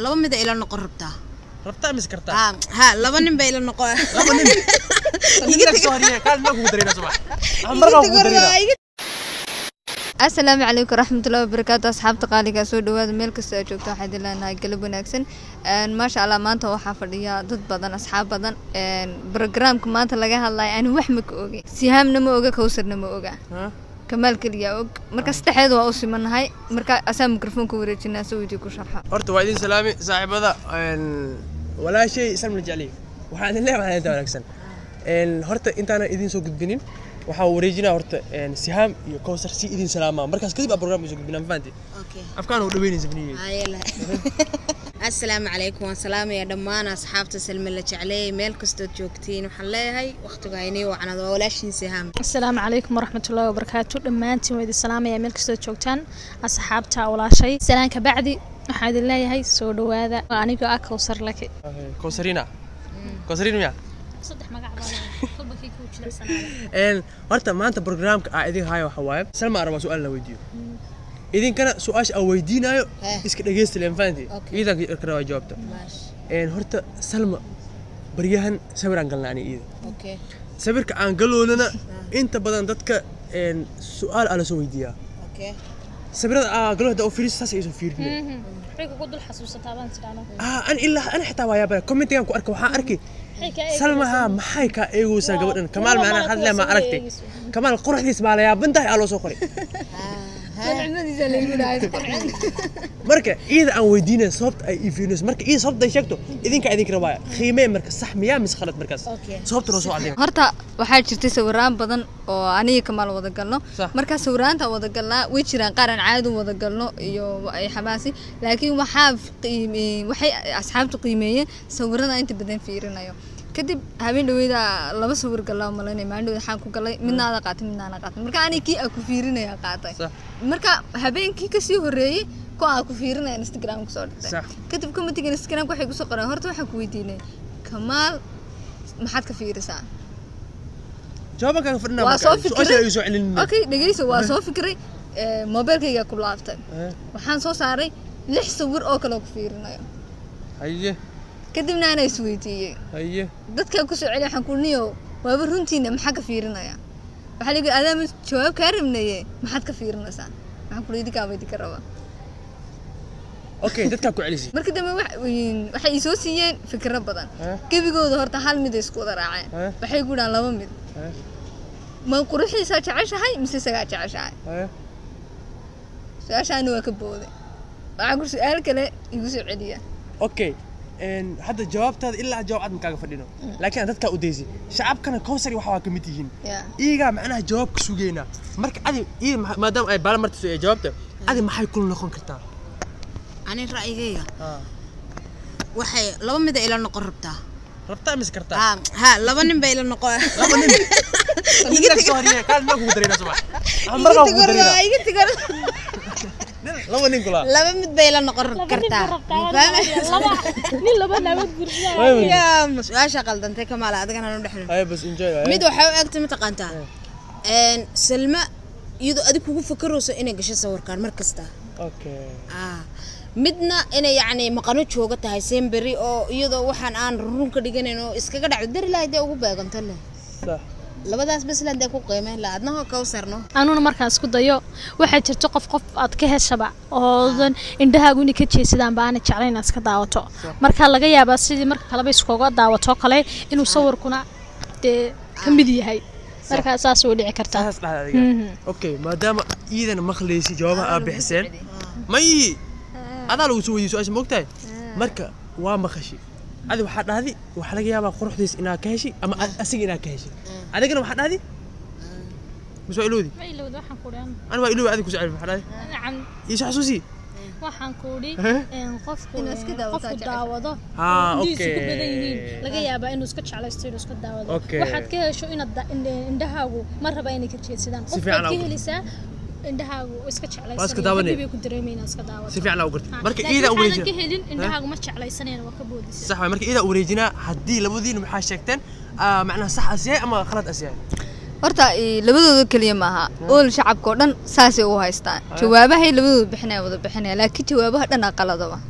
laba mid ila noqon rabtaa mis kartaa ha laba nin bay ila noqon laba nin iga sooriye kan ma ku dareena subax ambarka ku dareena السلام عليكم ورحمة الله وبركاته أصحاب تقاليد سود وهذا ملك السجوك تحدي لنا قلب ونكسن ما شاء الله ما أنت وحافظ يا ضد بدن أصحاب بدن برنامج ما أنت لقاها الله يعني وحمك أوجي سهام نمو أوجي كوسر نمو أوجي كمال كليا أوج مركز تحد وأوصي من هاي مركز أسام ميكروفون كوريج الناس ويديكوا شرحه أرتو وايدين سلامي صاحب هذا ولا شيء سلم الجالي وحنا اللي ما هذا ونكسن هرت أنت أنا إذن سوق الدنين waxaa wareejinaa horta Siham iyo Kawsar si idin salaama markaas kadib program isu gudbinaa faanti afkaan u dhaweynaysa baniye ayla assalaamu alaykum wa salaam ya dhamaan asxaabta salma la jeclay meel kasto joogtiin waxaan leeyahay waqtiga aynay wacnado walaashin Siham assalaamu alaykum wa rahmatullahi wa barakatuh dhamaantiin way idin salaamaya meel kasto joogtaan asxaabta walaashay salaanka bacdi waxaan idin leeyahay soo dhawaada aniga ah Kawsar laki Kawsarina صدق magac baa kulba kii ku jiray horta maanta programka idin hayo waxa waaye Salma araba su'aal la weydiyo idin kana su'aash weydiinayo iska dhageysta leen faanti idan ka rawa jawaabta horta Salma bariyahan sawiraan galnaani iida sawirka aan galoonana inta badan dadka su'aal ala soo weydiiya sawirada galooda oo fiiris ay soo fiirnay waxay ku dul xasuusataa baan tirana an illa ana xitaa waayaba commentigan ku arka waxaan arkay Salma ها maxay ka eegaysa gabadhan Kamal macna hadle ma aragtay Kamal quruxdiis ma la yaabantahay alo soo qoray نعمديسا ليغونايس قرxin marka iyada aan weydiinay sababta ay ifiinus marka iyada sababta ay sheegto idinka rabaa qiimee marka sax miyaa mis khalad markaas sababta loo soo cadeeyo horta waxaa jirtay sawiraan badan oo aniga Kamal wada galno marka sawiraanta wada galnaa way jiraan qaran caadi wada galno iyo ay xamaasi laakiin waxay asxaabtu qiimeeyeen sawirada inta badan fiirinayo kadib habeen dhaweyda laba sawir galaa malanay maandhow waxaan ku galay midna aad qaatay midna aan qaatay marka anigii aan ku fiirinaya qaatay marka habeenkii ka sii horeeyay ko aan ku fiirinay Instagram ku soo dhigtay kadib commentiga Instagram waxay ku soo qoreen horta waxaan ku weydiinay Kamal maxaad ka fiirisaa jawaabka ka fadhina marka su'aasha ay soo celin okay dhageyso waa soo fikiray mobilkayga ku laabtay waxaan soo saaray 6 sawir oo kale ku fiirinayo haye kadibna ana isweydiiyay haye dadka ku soo celiya waxaan ku niyo waaba runtiina maxaa ka fiirinaya waxa la yiraahdaa aadam jawaab ka rabnayay maxaad ka fiirinaysaa waxaan ku leeyahay ka weydi karaba okay dadka ku celisay markii dambe waxay i soo siiyeen fikrad badan gabigooda horta hal mid isku wada raaceen waxay ku dhaan laba mid ma quruxiisa jeceshahay mise saga jeceshahay su'aashaan waa ka booday waxa ku su'aal kale igu soo celiya okay هذا جوابته إلا جواب من كذا فدينه لكن هذا كأوديزي شعب كان كوسري وحوا كميتين إيجا معناه جواب كسوجينا مرك عادي إيه ما دام أي بالمرت جوابته عادي ما حيكون نخون كرتان أنا رأيي وحي لو مدة إلى نقربتها ربطها مس كرتان ها لو نبي إلى نقر لو نبي يجي سوري كان ما هو درينا سمع أمبارح هو درينا لو نقوله لو مدة إلى نقرب كرتان لبا نabad guriyay يا مسؤاشا قلدنتي Kamal adiga aan u dhaxno ay bas enjoy mid waxa u egtay mataqaantaa Salma iyadoo adig kugu fakarayso inay gasho sawirkan mar kasta okay midna inay yaani maqano jooga tahay Semberi oo iyadoo waxaan aan run ka dhiganayno iskaga dhaco dar ilaahay ugu beeganto leh sax labadaas bas la ku qiimeyn la adna Kawsarno anuna markaan isku dayo waxa jirto qof aad ka heshaba oo indhahaagu inay ka jeesadaan baan jeclayn iska daawato marka laga yaabaa sidii marka kale iskooga daawato kale inuu sawirkuna kamid yahay marka saas oo dhici karta okay maadaama iidan maqleysi jawaabaha bixiseen may adaa lagu soo weydiiyo su'aasha moogtay marka waa maqashi adi waxa dhaadi waxa laga yaabaa quruxdiis inaa ka heshi ama asiga inaa ka heshi adigana waxa dhaadi muso iloodi ma ilowdo waxaan ku dhaan ana waa iloobi adigu soo celin waxa dhaadi nacam iyo xasuusi waxaan ku dhii qofku daawado okay ku badan yihiin laga yaabaa inuu iska jeclaysto inuu iska daawado waxaad ka hesho inaad indhahaagu ma raba inay ka jeedsadaan qofka ka helisa indhahaagu iska jeclaysan bay ku dareemayaan iska daawado si fiican u gartay marka iida u wareejina ka helin indhahaagu ma jeclaysaneen waa ka boodisay sax marka iida u wareejina hadii labadiina maxaa sheegteen macna sax asiyay ama khalad asiyay horta labadooda kaliya maaha oo shacabka oo dhan saasi u haystaan jawaabahay labadooda bixinay wada bixinay laakiin jawaabaha dhan qalad ah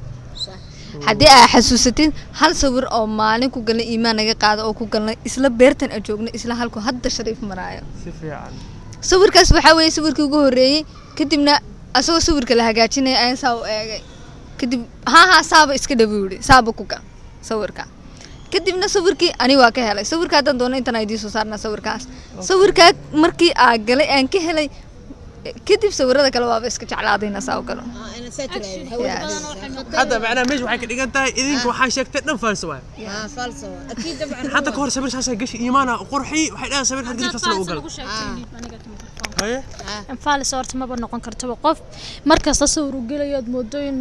haddii aa xasuusatid hal sawir oo maalin ku galnay iimaan naga qaada oo ku galnay isla beertan aan joogno isla halku hadda Shariif maraayo si fiican sawirkaas waxa weeye sawirkii ugu horeeyay kadibna asagoo sawirka la hagaajinay ayaan saa u eegay kadib saaba iska dhabuuri saaba ku gal sawirka kadibna sawirkii ani waa ka helay sawirka haddaan doono intaan idin soo saarnaa sawirkaas sawirkaa markii aa galay aan ka helay kadib sawirada kale waaba iska jeclaadayna saa u galo hadda macnaha meesha waxay ka dhigan tahay idinka waxaa sheegtay dhan falso waay falso اكيد طبعا hadda ka hor sawir saas ay gashi iimaana qurxi waxay dhahaan sawir hadii fasal u gal haye falis horta ma noqon karto qof markasta sawir u galayo moodo in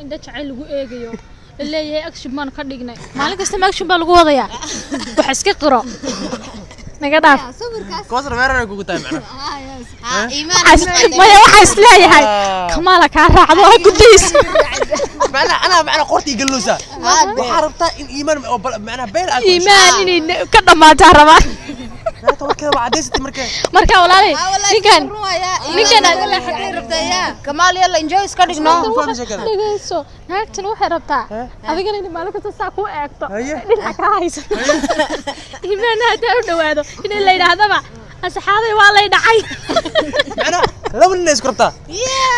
inda jacayl lagu eegayo leeyahay action man ka dhignay maalin kasta ma action baa lagu wadayaa wax iska qiro naga dhaaf sawirkaas koosar weerar kugu tahay macnaha ايمان maya waxa isleeyahay kamaala ka raacdo oo gudays macnaha qorti galoosa waxa rabtaa in iimaan macnaha beel aad iimaan inay ka dhamaataa rabaan marka waa cadeysatay marka walaali ninkan alla xaqii rabtaya kamaal yalla enjoy iska dhigno dhageyso naagtan waxay rabtaa adigana in maalin kasta saa ku eegto dhinaca ka hayso iimaan hada u dhawaado in la yiraahdaba asxaabay waa la dhacay macnaha laba nin isku rabtaa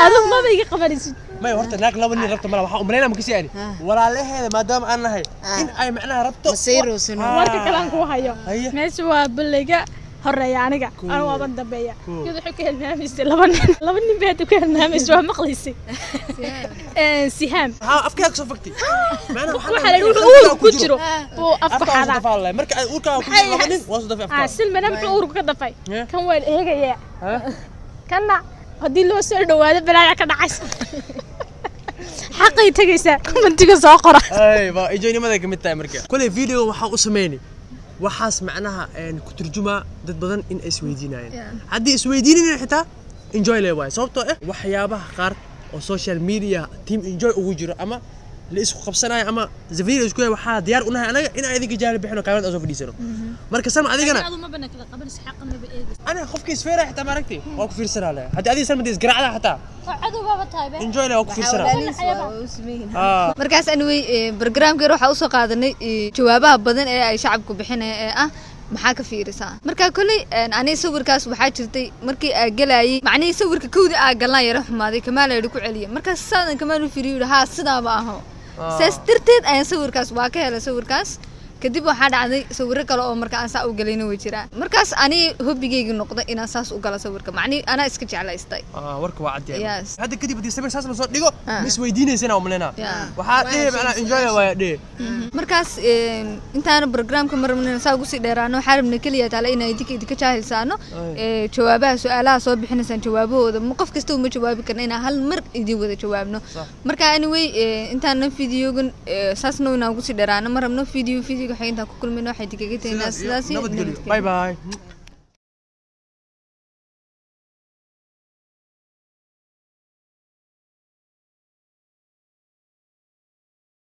adu ma bay qabanaysid ما هو هرت ناك لابني ربط ملا وحا أمرينا مكسياني ولا ليه ما دام أنا هاي إن أي معناها ربطه مسيرو سنو ورك كلام كوهايو ماشي وبلغا هريا aniga أنا وابن دبيا كده حكي النامس لبني بيت وكل النامس ومقليسي سهام ها أفكارك صفقتي معنا وحلا يقول كجرو وأفكار هذا والله مركز أوركا لبني وصل في أفكار سلم أنا بقول أوركا دفاي كم وين هيك يا كنا هدي لو سر دواده بلايا كدعس حقي تجيسا كومنتيga soo qora ay ba ijoynimada kamid tahay markaa kulay video waxa u sameeyay waxaas macnaha ku turjuma dad badan in ay isweydiinayaan hadii isweydiinayaan xitaa enjoy leeyahay sababtoo ah waxyaabaha qaar oo social media team enjoy ugu jiro ama la isku qabsanayo ama zafir isku waxa diyaar u nahay anaga in ay idinka jaal bixino kaamirada soo fadhiisano marka sama adigana أنا خوفك يسفير حتى ما ركتي أو كفير سنة لا حتى هذه سنة مديس قرعة حتى عدو بابا تايبه enjoy له أو كفير سنة markaas anyway barnaamijka waxa uu soo qaadanay jawaabaha badan ee ay shacabku bixinayaan maxaa ka fiirisaa marka kulay ani sawirkaas waxa jirtay markii ay galayay macnii sawirka koodi ay galaan yar xumaaday kamaal ay ku celiyay marka saadan kamaal u fiiriyo ha sidaa ma aho saas darteed ay sawirkaas waa ka helay sawirkaas kadib waxa dhacday sawir kale oo marka aan saa u galayna way jiraan markaas ani hobigeyga noqday in aan saas u galo sawirka macni ana iska jeclaystay warka waa cad yahay hadda kadib hadii sawir saas la soo dhigo mis weydiinaysan oo malena waxa dhee macna enjoy waa dhee markaas intaan barnaamijka marnaa saa ugu sii dheeraano waxa rabnaa kaliya taala in ay idinka jahilsaano jawaabaha su'aalaha soo bixinaysan jawaabahooda qof kasta uu ma jawaabi karna in hal mar idin wada jawaabno marka anyway intaan videogan saasna inaan ugu sii dheeraano marabno video waxay inta ku kulmayno waxay digaga taynaa sidaas bye bye